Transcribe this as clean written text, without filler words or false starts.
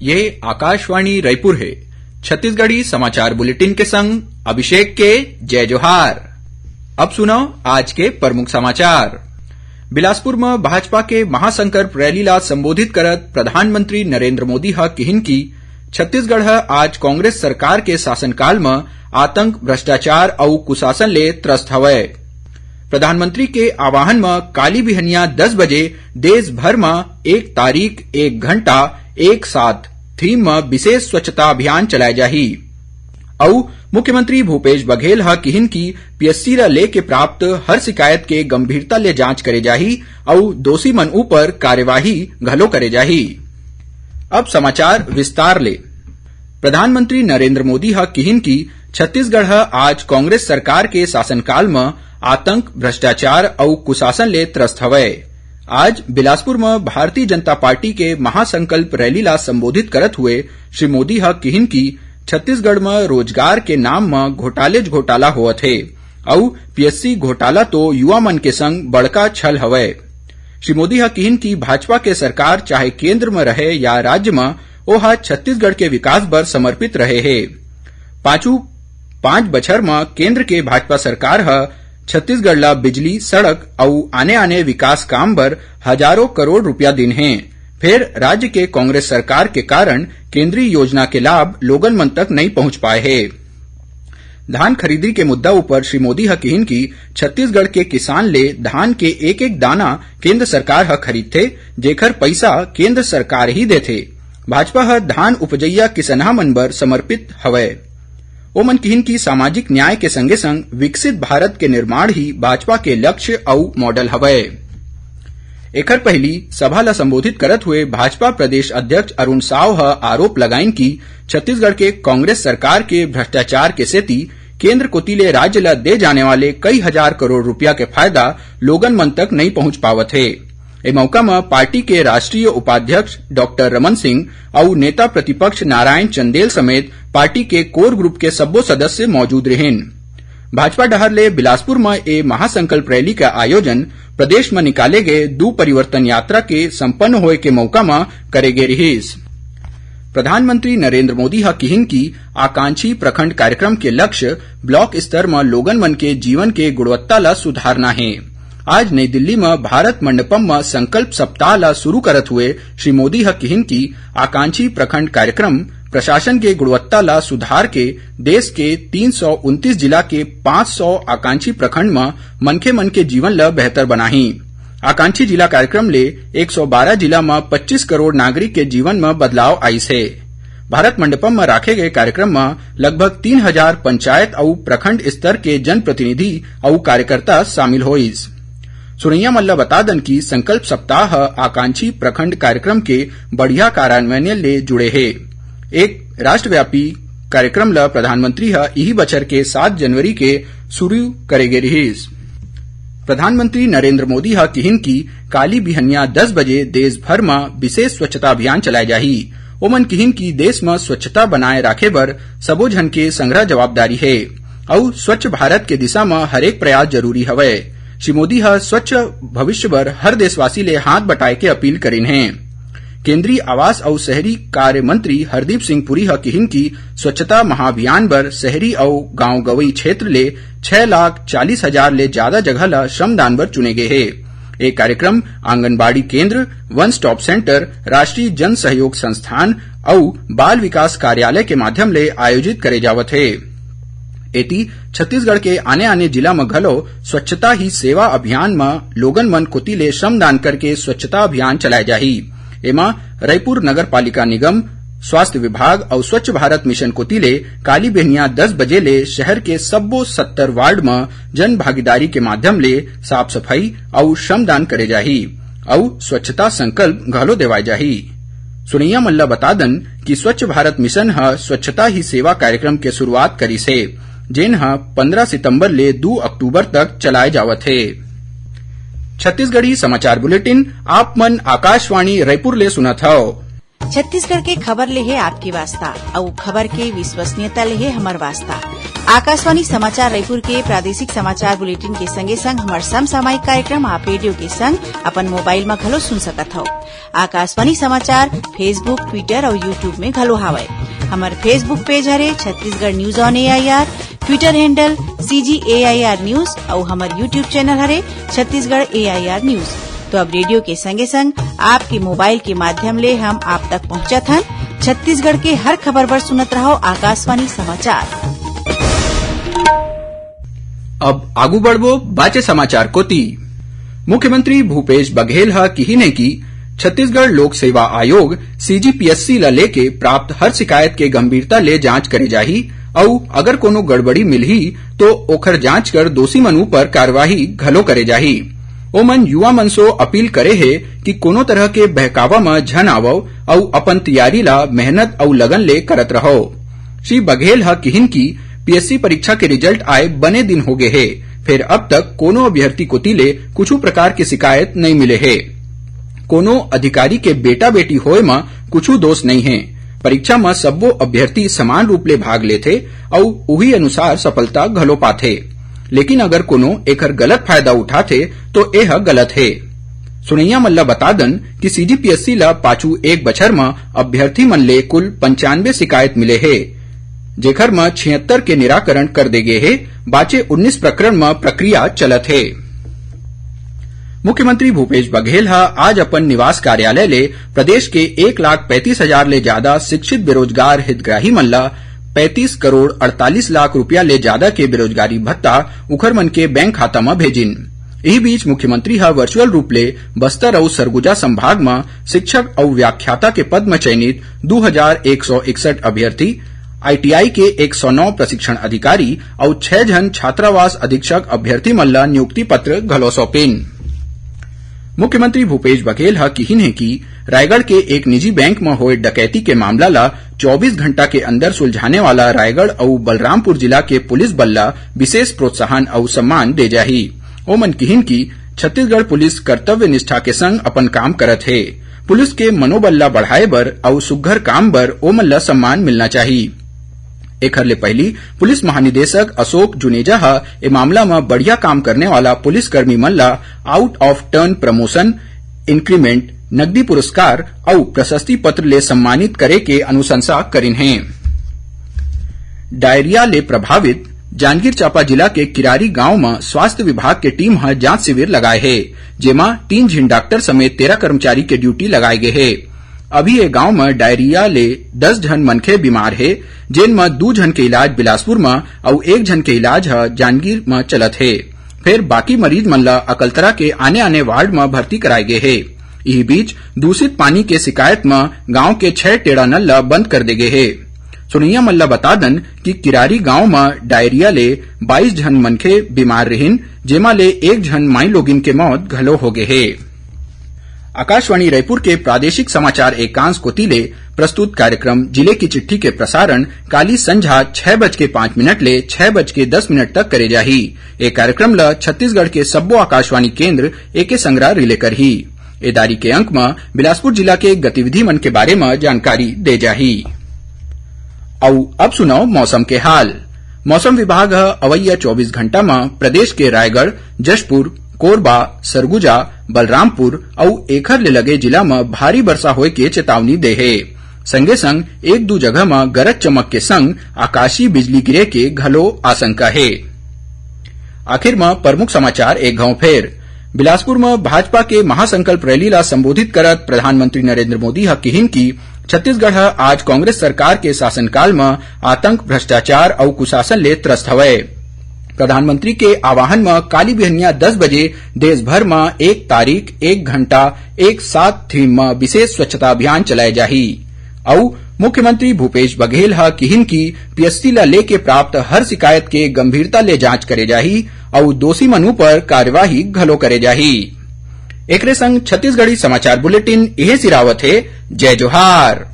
ये आकाशवाणी रायपुर है। छत्तीसगढ़ी समाचार बुलेटिन के संग अभिषेक के जय जोहार। अब सुनो आज के प्रमुख समाचार। बिलासपुर में भाजपा के महासंकल्प रैली ला संबोधित करत प्रधानमंत्री नरेंद्र मोदी हा किहिन की छत्तीसगढ़ आज कांग्रेस सरकार के शासनकाल में आतंक, भ्रष्टाचार और कुशासन ले त्रस्त हवय। प्रधानमंत्री के आह्वान में काली बिहनिया 10 बजे देश भर में 1 तारीख 1 घंटा एक साथ थीम में विशेष स्वच्छता अभियान चलाए जाही। और मुख्यमंत्री भूपेश बघेल हा किहिन की पीएससी ला लेके प्राप्त हर शिकायत के गंभीरता ले जांच करे जाही और दोषी मन ऊपर कार्यवाही घलो करे जाही। अब समाचार विस्तार ले। प्रधानमंत्री नरेंद्र मोदी हा किहिन की छत्तीसगढ़ आज कांग्रेस सरकार के शासनकाल में आतंक, भ्रष्टाचार और कुशासन ले त्रस्त हवय। आज बिलासपुर में भारतीय जनता पार्टी के महासंकल्प रैली ला संबोधित करत हुए श्री मोदी हा किहिन की छत्तीसगढ़ में रोजगार के नाम में घोटाला होवत है और पीएससी घोटाला तो युवा मन के संग बड़का छल हवय। श्री मोदी हा किहिन की भाजपा के सरकार चाहे केंद्र में रहे या राज्य में ओहा छत्तीसगढ़ के विकास बर समर्पित रहे है। 5 बछर में केंद्र के भाजपा सरकार हा छत्तीसगढ़ ला बिजली, सड़क और आने विकास काम बर हजारों करोड़ रुपया दिन है। फिर राज्य के कांग्रेस सरकार के कारण केंद्रीय योजना के लाभ लोगन मन तक नहीं पहुंच पाए है। धान खरीदी के मुद्दा ऊपर श्री मोदी हा किहिन की छत्तीसगढ़ के किसान ले धान के एक दाना केंद्र सरकार हा खरीदथे, जेकर पैसा केंद्र सरकार ही देथे। भाजपा हा धान उपजैया किसनहा मन बर समर्पित हवय। ओमन किहिन की सामाजिक न्याय के संगे संग विकसित भारत के निर्माण ही भाजपा के लक्ष्य और मॉडल हवय। एकर पहली सभा ला संबोधित करत हुए भाजपा प्रदेश अध्यक्ष अरुण साव हा आरोप लगाइन की छत्तीसगढ़ के कांग्रेस सरकार के भ्रष्टाचार के सेती केंद्र कोती ले राज्य ला दे जाने वाले कई हजार करोड़ रुपया के फायदा लोगन मन तक नहीं पहुंच पावत है। ए मौका में पार्टी के राष्ट्रीय उपाध्यक्ष डॉक्टर रमन सिंह और नेता प्रतिपक्ष नारायण चंदेल समेत पार्टी के कोर ग्रुप के सब्बो सदस्य मौजूद रहेन। भाजपा डहर ले बिलासपुर में ए महासंकल्प रैली का आयोजन प्रदेश में निकाले गए 2 परिवर्तन यात्रा के संपन्न होए के मौका में करे गे रहिस। प्रधानमंत्री नरेंद्र मोदी हा किहिन की आकांक्षी प्रखंड कार्यक्रम के लक्ष्य ब्लॉक स्तर में लोगन मन के जीवन के गुणवत्ता ला सुधारना है। आज नई दिल्ली में भारत मंडपम में संकल्प सप्ताह ला शुरू करत हुए श्री मोदी हा किहिन की आकांक्षी प्रखंड कार्यक्रम प्रशासन के गुणवत्ता ला सुधार के देश के 329 जिला के 500 आकांक्षी प्रखंड में मनखे मन के जीवन ला बेहतर बनाही। आकांक्षी जिला कार्यक्रम ले 112 जिला में 25 करोड़ नागरिक के जीवन में बदलाव आइस है। भारत मंडपम में राखे गए कार्यक्रम में लगभग 3000 पंचायत और प्रखंड स्तर के जनप्रतिनिधि और कार्यकर्ता शामिल होइस। सुनैया मल्ला बता दन की संकल्प सप्ताह आकांक्षी प्रखंड कार्यक्रम के बढ़िया कार्यान्वयन ले जुड़े है। एक राष्ट्रव्यापी कार्यक्रम ला प्रधानमंत्री हा यही बछर के 7 जनवरी के शुरू करे गे रहिस। प्रधानमंत्री नरेंद्र मोदी हा किहिन की काली बिहनिया 10 बजे देश भर में विशेष स्वच्छता अभियान चलाए जाही। ओमन किहिन की देश में स्वच्छता बनाए राखे बर सबो झन के संग्रह जवाबदारी है और स्वच्छ भारत के दिशा में हरेक प्रयास जरूरी हवय। श्री मोदी हा स्वच्छ भविष्य बर हर देशवासी ले हाथ बटाए के अपील करिन है। केंद्रीय आवास और शहरी कार्य मंत्री हरदीप सिंह पुरी हा किहिन की स्वच्छता महाअभियान बर शहरी और गांव गवई क्षेत्र ले 6,40,000 ले ज्यादा जगह ला श्रमदान बर चुने गए है। एक कार्यक्रम आंगनबाड़ी केंद्र, वन स्टॉप सेंटर, राष्ट्रीय जन सहयोग संस्थान और बाल विकास कार्यालय के माध्यम ले आयोजित करे जावत है। एती छत्तीसगढ़ के आने जिला में घलो स्वच्छता ही सेवा अभियान में लोगन मन कोती ले श्रमदान करके स्वच्छता अभियान चलाए जाही। एमा रायपुर नगर पालिका निगम, स्वास्थ्य विभाग और स्वच्छ भारत मिशन कोती ले काली बिहनिया 10 बजे ले शहर के सब्बो 70 वार्ड में जन भागीदारी के माध्यम ले साफ सफाई और श्रमदान करे जाही और स्वच्छता संकल्प घलो देवाए जाही। सुनैया मल्ला बता दन कि स्वच्छ भारत मिशन हा स्वच्छता ही सेवा कार्यक्रम के शुरुआत करिस है, जेन हा 15 सितंबर ले 2 अक्टूबर तक चलाए जावत है। छत्तीसगढ़ी समाचार बुलेटिन आप मन आकाशवाणी रायपुर ले सुनत हव। छत्तीसगढ़ के खबर ले है आपकी वास्ता और खबर के विश्वसनीयता ले है हमर वास्ता। आकाशवाणी समाचार रायपुर के प्रादेशिक समाचार बुलेटिन के संगे संग हमार समसामयिक कार्यक्रम आप रेडियो के संग अपन मोबाइल में घलो सुन सकत हव। आकाशवाणी समाचार फेसबुक, ट्विटर और यूट्यूब में घलो हावय। हमार फेसबुक पेज हरे Chhattisgarh news on AIR, Twitter handle CGAIR news और हमार यूट्यूब चैनल हरे छत्तीसगढ़ AIR न्यूज। तो अब रेडियो के संगे संग आपके मोबाइल के माध्यम ले हम आप तक पहुंचत हन। छत्तीसगढ़ के हर खबर पर सुनत रहो आकाशवाणी समाचार। अब आगू बढ़बो बाचे समाचार कोती। मुख्यमंत्री भूपेश बघेल ह किहिने की छत्तीसगढ़ लोक सेवा आयोग CGPSC ल लेके प्राप्त हर शिकायत के गंभीरता ले जांच करे जाही और अगर कोनो गड़बड़ी मिलही तो ओखर जांच कर दोषी मनू पर कार्यवाही घलो करे जाही। ओमन युवा मन सो अपील करे हे कि कोनो तरह के बहकावा में झन आवव और अपन तैयारी ला मेहनत और लगन ले करत रहो। श्री बघेल ह किहिन की PSC परीक्षा के रिजल्ट आए बने दिन हो गए हे, फिर अब तक कोनो अभ्यर्थी को तिले कुछ प्रकार की शिकायत नहीं मिले हे। कोनो अधिकारी के बेटा बेटी होए में कुछ दोष नहीं है। परीक्षा में सब्बो अभ्यर्थी समान रूप ले भाग लेथे और उही अनुसार सफलता घलो पाथे। लेकिन अगर कोनो एकर गलत फायदा उठाथे तो यह गलत है। सुनैया मल्ला बता दन कि CGPSC ला पाछू एक बछर में अभ्यर्थी मन ले कुल 95 शिकायत मिले हे, जेखर में 76 के निराकरण कर दे गए हे। बाचे 19 प्रकरण में प्रक्रिया चलत है। मुख्यमंत्री भूपेश बघेल ह आज अपन निवास कार्यालय ले प्रदेश के 1,35,000 ले ज्यादा शिक्षित बेरोजगार हितग्राही मन ला 35 करोड़ 48 लाख रुपया ले ज्यादा के बेरोजगारी भत्ता उखर मन के बैंक खाता में भेजिन। यही बीच मुख्यमंत्री ह वर्चुअल रूप ले बस्तर और सरगुजा संभाग में शिक्षक और व्याख्याता के पद में चयनित 2,161 अभ्यर्थी, ITI के 109 प्रशिक्षण अधिकारी और 6 जन छात्रावास अधीक्षक अभ्यर्थी मन ला नियुक्ति पत्र घलो सौंपिन। मुख्यमंत्री भूपेश बघेल ह किहिन है कि रायगढ़ के एक निजी बैंक में होए डकैती के मामला ला 24 घंटा के अंदर सुलझाने वाला रायगढ़ और बलरामपुर जिला के पुलिस बल ला विशेष प्रोत्साहन और सम्मान दे जाही। ओमन किहिन की छत्तीसगढ़ पुलिस कर्तव्य निष्ठा के संग अपन काम करत है। पुलिस के मनोबल ला बढ़ाए बर और सुघ्घर काम बर ओमन ला सम्मान मिलना चाहिए। एखर ले पहली पुलिस महानिदेशक अशोक जुनेजा ह ए मामला में बढ़िया काम करने वाला पुलिसकर्मी मन ला out of turn promotion, increment, नकदी पुरस्कार और प्रशस्ति पत्र ले सम्मानित करे के अनुशंसा करिन है। डायरिया ले प्रभावित जांजगीर चांपा जिला के किरारी गांव में स्वास्थ्य विभाग के टीम ह जांच शिविर लगाए है, जेमा 3 झिन डॉक्टर समेत 13 कर्मचारी के ड्यूटी लगाए गए है। अभी ये गांव में डायरिया ले 10 जन मनखे बीमार है, जिन में 2 जन के इलाज बिलासपुर में और 1 जन के इलाज जांजगीर में चलत है। फिर बाकी मरीज मन ला अकलतरा के आने वार्ड में भर्ती कराए गए है। यही बीच दूषित पानी के शिकायत में गांव के 6 टेढ़ा नल ला बंद कर दे गए है। सुनैया मल्ला बता दन कि किरारी गांव में डायरिया ले 22 जन मनखे बीमार रहिन, जेमा ले 1 जन माई लोगिन के मौत घलो हो गए है। आकाशवाणी रायपुर के प्रादेशिक समाचार एकांश कोतिले प्रस्तुत कार्यक्रम जिले की चिट्ठी के प्रसारण काली संझा 6:05 ले 6:10 तक करे जाही। ए कार्यक्रम ल छत्तीसगढ़ के सब्बो आकाशवाणी केंद्र एके संग्रह रिले करही। एदारी के अंक में बिलासपुर जिला के गतिविधि मन के बारे में जानकारी दे जाही। अब सुनाओ मौसम के हाल। मौसम विभाग अवैया 24 घंटा में प्रदेश के रायगढ़, जशपुर, कोरबा, सरगुजा, बलरामपुर और एखर ले लगे जिला में भारी वर्षा होए के चेतावनी दे है। संगे संग 1-2 जगह में गरज चमक के संग आकाशीय बिजली गिरे के घलो आशंका है। आखिर में प्रमुख समाचार एक घाव फेर। बिलासपुर में भाजपा के महासंकल्प रैली ला संबोधित करत प्रधानमंत्री नरेंद्र मोदी ह किहिन की छत्तीसगढ़ आज कांग्रेस सरकार के शासनकाल में आतंक, भ्रष्टाचार और कुशासन ले त्रस्त हवय। प्रधानमंत्री के आह्वान में काली बिहनिया 10 बजे देश भर में 1 तारीख 1 घंटा 1 साथ थीम में विशेष स्वच्छता अभियान चलाए जाही। और मुख्यमंत्री भूपेश बघेल ह किहिन की PSC ला लेके प्राप्त हर शिकायत के गंभीरता ले जांच करे जाही और दोषी मनू पर कार्यवाही घलो करे जाही। एकरे संग छत्तीसगढ़ी समाचार बुलेटिन इहे सिरावत है। जय जोहार।